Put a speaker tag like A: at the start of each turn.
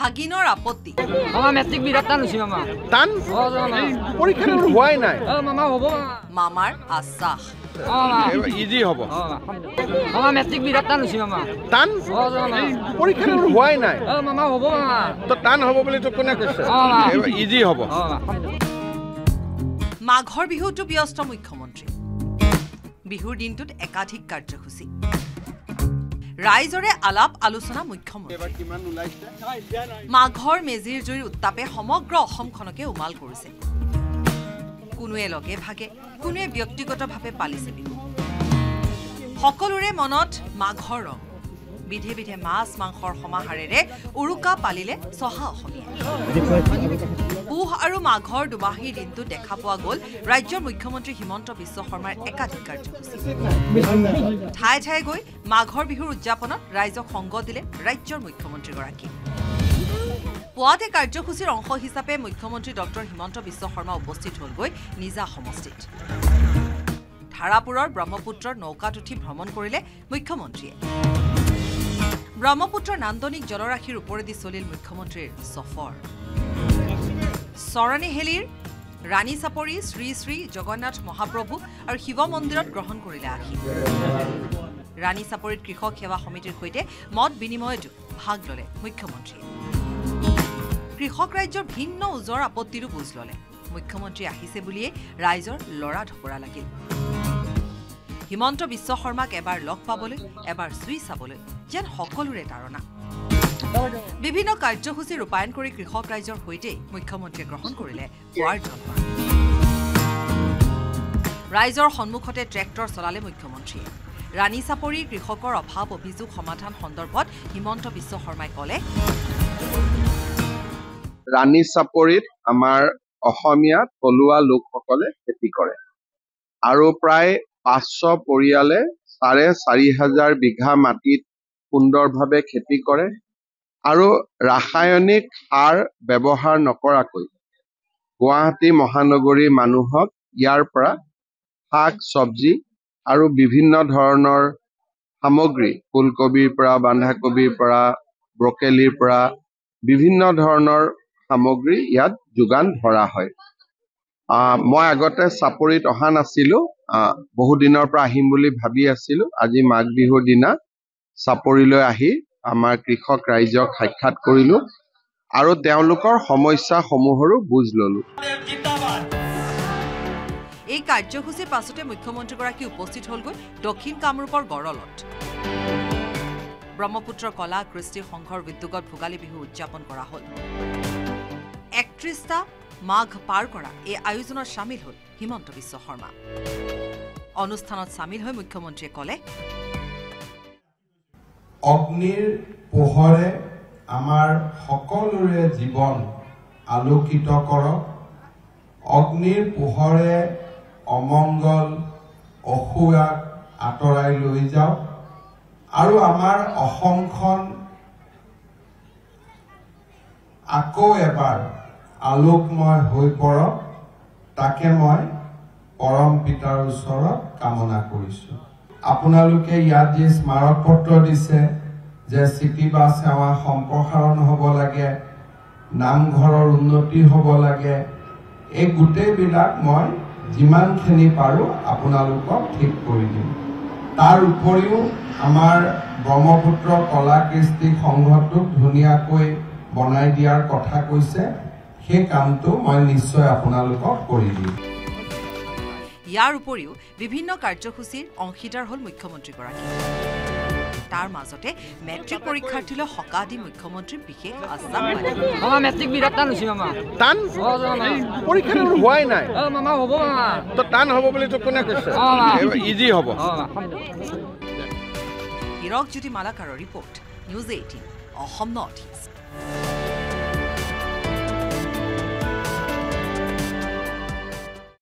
A: ভাগিনৰ আপত্তি
B: মামা মেট্ৰিক বিৰাট টান হৈছে মামা
C: টান পৰীক্ষা হোৱাই নাই
B: মামা হ'ব
A: মামাৰ আশ্বাস
C: ইজি হ'ব
B: মামা মেট্ৰিক বিৰাট টান হৈছে মামা
C: টান পৰীক্ষা হোৱাই নাই
B: মামা হ'ব মামা
C: তো টান হ'ব বুলি তো কোনে কৈছে ইজি হ'ব
A: মাঘৰ বিহুতো ব্যস্ত মুখ্যমন্ত্ৰী বিহুৰ দিনটোত একাধিক কাৰ্যসূচী ৰাইজৰে আলাপ আলোচনা মুখ্যমন্ত্ৰী মাঘৰ মেজিৰ জুইৰ উত্তাপে সমগ্ৰ অসমখনকে উমাল কৰিছে কোনোৱে লগে ভাগে কোনোৱে ব্যক্তিগতভাৱে পালিছে বিহু সকলোৰে মনত মাঘৰ ৰং বিধে বিধে মাছ মাংসৰ সমাহাৰেৰে উৰুকা পালিলে চহা অসমীয়া পুহ আৰু মাঘৰ দুমাহীৰ দিনটো দেখা পোৱা গ'ল ৰাজ্যৰ মুখ্যমন্ত্ৰী হিমন্ত বিশ্ব শৰ্মাৰ একাধিক কাৰ্যসূচী ঠাই ঠাই গৈ মাঘৰ বিহুৰ উদযাপনত ৰাইজক সংগ দিলে ৰাজ্যৰ মুখ্যমন্ত্ৰীগৰাকী পুৱাতে কাৰ্যসূচীৰ অংশ হিচাপে মুখ্যমন্ত্ৰী ডক্টৰ হিমন্ত বিশ্ব শৰ্মা উপস্থিত হ'লগৈ নিজা সমষ্টিত ধাৰাপুৰৰ ব্ৰহ্মপুত্ৰৰ নৌকাত উঠি ভ্ৰমণ কৰিলে মুখ্যমন্ত্ৰীয়ে ব্ৰহ্মপুত্ৰৰ নান্দনিক জলৰাশিৰ ওপৰেদি চলিল মুখ্যমন্ত্ৰীৰ সফৰ চৰণীহেলিৰ ৰাণী চাপৰি শ্ৰী শ্ৰী জগন্নাথ মহাপ্ৰভু আৰু শিৱ মন্দিৰত গ্ৰহণ কৰিলে আশীষ ৰাণী চাপৰিত কৃষক সেৱা সমিতিৰ সৈতে মত বিনিময়তো ভাগ ল'লে মুখ্যমন্ত্ৰীয়ে কৃষক ৰাজ্যৰ ভিন্ন ওজৰ আপত্তিৰো বুজ ল'লে মুখ্যমন্ত্ৰী আহিছে বুলিয়ে ৰাইজৰ লৰা ঢপৰা লাগিল হিমন্ত বিশ্ব শৰ্মাক এবাৰ লগ পাবলৈ এবাৰ চুই চাবলৈ যেন সকলোৰে তাৰণা বিভিন্ন কাৰ্যসূচী ৰূপায়ণ কৰি কৃষক ৰাইজৰ সৈতে মুখ্যমন্ত্ৰীয়ে গ্ৰহণ কৰিলে পুৱাৰ জলপান ৰাইজৰ সন্মুখতে ট্ৰেক্টৰ চলালে মুখ্যমন্ত্ৰীয়ে ৰাণী চাপৰিৰ কৃষকৰ অভাৱ অভিযোগ সমাধান সন্দৰ্ভত হিমন্ত বিশ্ব শৰ্মাই ক'লে
D: ৰাণী চাপৰিত আমাৰ অসমীয়া থলুৱা লোকসকলে খেতি কৰে আৰু প্ৰায় 500 পৰিয়ালে 4,500 বিঘা মাটিত সুন্দৰভাৱে খেতি কৰে আৰু ৰাসায়নিক সাৰ ব্যৱহাৰ নকৰাকৈ গুৱাহাটী মহানগৰীৰ মানুহক ইয়াৰ পৰা শাক চব্জি আৰু বিভিন্ন ধৰণৰ সামগ্ৰী ফুলকবিৰ পৰা বন্ধাকবিৰ পৰা ব্ৰকলিৰ পৰা বিভিন্ন ধৰণৰ সামগ্ৰী ইয়াত যোগান ধৰা হয় মই আগতে চাপৰিত অহা নাছিলো বহু দিনৰ পৰা আহিম বুলি ভাবি আছিলো আজি মাঘ বিহুৰ দিনা চাপৰিলৈ আহি আমাৰ কৃষক ৰাইজক সাক্ষাৎ কৰিলো আৰু তেওঁলোকৰ সমস্যা সমূহৰো বুজ ললো
A: এই কাৰ্যসূচীৰ পাছতে মুখ্যমন্ত্ৰীগৰাকী উপস্থিত হ'লগৈ দক্ষিণ কামৰূপৰ গড়লত ব্ৰহ্মপুত্ৰ কলা কৃষ্টি সংঘৰ উদ্যোগত ভোগালী বিহু উদযাপন কৰা হ'ল 31টা মাঘ পাৰ কৰা এই আয়োজনত সামিল হ'ল হিমন্ত বিশ্ব শৰ্মা অনুষ্ঠানত সামিল হৈ মুখ্যমন্ত্ৰীয়ে ক'লে
E: অগ্নিৰ পোহৰে আমাৰ সকলোৰে জীৱন আলোকিত কৰক অগ্নিৰ পোহৰে অমংগল অসুয়াক আঁতৰাই লৈ যাওক আৰু আমাৰ অসমখন আকৌ এবাৰ আলোকময় হৈ পৰক তাকে মই পৰম পিতাৰ ওচৰত কামনা কৰিছো আপোনালোকে ইয়াত যে স্মাৰক পত্ৰ দিছে যে চিটি বাছ সেৱা সম্প্ৰসাৰণ হ'ব লাগে নামঘৰৰ উন্নতি হ'ব লাগে এই গোটেইবিলাক মই যিমানখিনি পাৰো আপোনালোকক ঠিক কৰি দিম তাৰ উপৰিও আমাৰ ব্ৰহ্মপুত্ৰ কলা কৃষ্টি সংঘটোক ধুনীয়াকৈ বনাই দিয়াৰ কথা কৈছে সেই কামটো মই নিশ্চয় আপোনালোকক কৰি দিম
A: ইয়াৰ উপৰিও বিভিন্ন কাৰ্যসূচীৰ অংশীদাৰ হ'ল মুখ্যমন্ত্ৰীগৰাকী তাৰ মাজতে মেট্ৰিক পৰীক্ষাৰ্থীলৈ সকাহ দি মুখ্যমন্ত্ৰীৰ বিশেষ আশ্বাস
B: মামা মেট্ৰিক বিৰাট টান হৈছে মামা
C: টান পৰীক্ষা হোৱাই নাই
B: মামা হ'ব মামা
C: তো টান হ'ব বুলি তো কোনে কৈছে ইজি হ'ব
A: হিৰক জ্যোতি মালাকাৰৰ report news 18 Assam north east